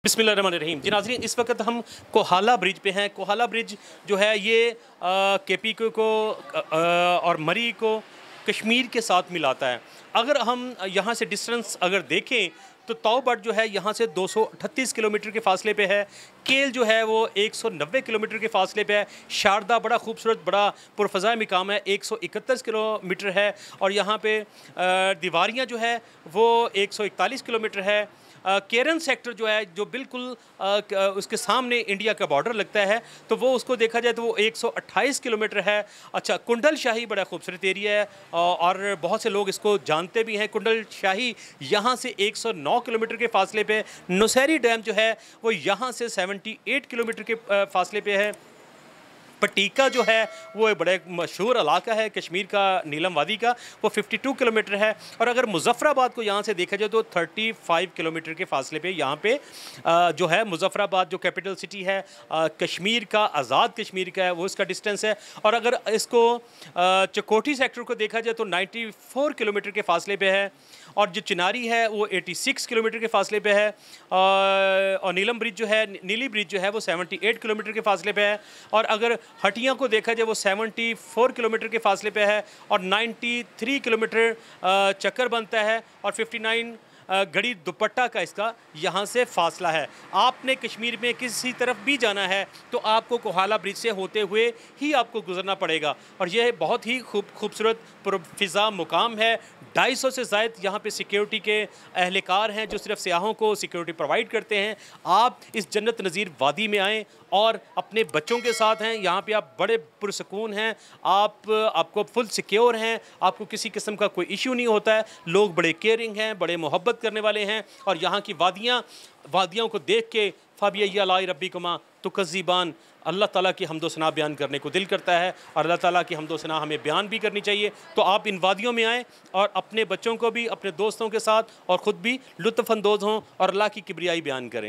बिस्मिल्लाहिर्रहमानिर्रहीम जी नाज़रीन, इस वक्त हम कोहाला ब्रिज पे हैं। कोहाला ब्रिज जो है ये केपी को और मरी को कश्मीर के साथ मिलाता है। अगर हम यहाँ से डिस्टेंस अगर देखें तो तौबट जो है यहाँ से 238 किलोमीटर के फासले पे है। केल जो है वो 190 किलोमीटर के फासले पे है। शारदा बड़ा खूबसूरत बड़ा पुरफ़ज़ा मकाम है, 131 किलोमीटर है। और यहाँ पे दीवारियाँ जो है वो 141 किलोमीटर है। केरन सेक्टर जो है जो बिल्कुल उसके सामने इंडिया का बॉर्डर लगता है, तो वो उसको देखा जाए तो वो 128 किलोमीटर है। अच्छा, कुंडल शाही बड़ा खूबसूरत एरिया है और बहुत से लोग इसको जानते भी हैं। कुंडल शाही यहाँ से 109 किलोमीटर के फासले पे। नौशहरी डैम जो है वो यहाँ से 78 किलोमीटर के फासले पे है। पटीका जो है वो एक बड़े मशहूर इलाका है कश्मीर का, नीलम वादी का, वो 52 किलोमीटर है। और अगर मुजफ्फराबाद को यहाँ से देखा जाए तो 35 किलोमीटर के फासले पे यहाँ पे जो है मुजफ्फराबाद जो कैपिटल सिटी है कश्मीर का, आज़ाद कश्मीर का है, वो इसका डिस्टेंस है। और अगर इसको चकोटी सेक्टर को देखा जाए तो 94 किलोमीटर के फासले पे है। और जो चिनारी है वो 86 किलोमीटर के फासले पे है। और नीलम ब्रिज जो है, नीली ब्रिज जो है वो 78 किलोमीटर के फासले पे है। और अगर हटिया को देखा जाए वो 74 किलोमीटर के फासले पे है। और 93 किलोमीटर चक्कर बनता है और 59 गड़ी दुपट्टा का इसका यहाँ से फासला है। आपने कश्मीर में किसी तरफ भी जाना है तो आपको कोहाला ब्रिज से होते हुए ही आपको गुजरना पड़ेगा। और यह बहुत ही खूबसूरत पुरफ़िज़ा मुकाम है। 250 से ज़ायद यहाँ पे सिक्योरिटी के अहलकार हैं जो सिर्फ सियाहों को सिक्योरिटी प्रोवाइड करते हैं। आप इस जन्नत नज़ीर वादी में आएँ और अपने बच्चों के साथ हैं। यहाँ पे आप बड़े पुरसकून हैं, आपको फुल सिक्योर हैं, आपको किसी किस्म का कोई इशू नहीं होता है। लोग बड़े केयरिंग हैं, बड़े मोहब्बत करने वाले हैं। और यहाँ की वादियों को देख के फ़बिअय्यि आलाइ रब्बिकुमा तुकज़्ज़िबान, अल्लाह ताला की हम्दो सना बयान करने को दिल करता है। और अल्लाह ताला की हम्दो सना हमें बयान भी करनी चाहिए। तो आप इन वादियों में आएँ और अपने बच्चों को भी, अपने दोस्तों के साथ और ख़ुद भी लुत्फ़ अंदोज़ हों और अल्लाह की किब्रियाई बयान करें।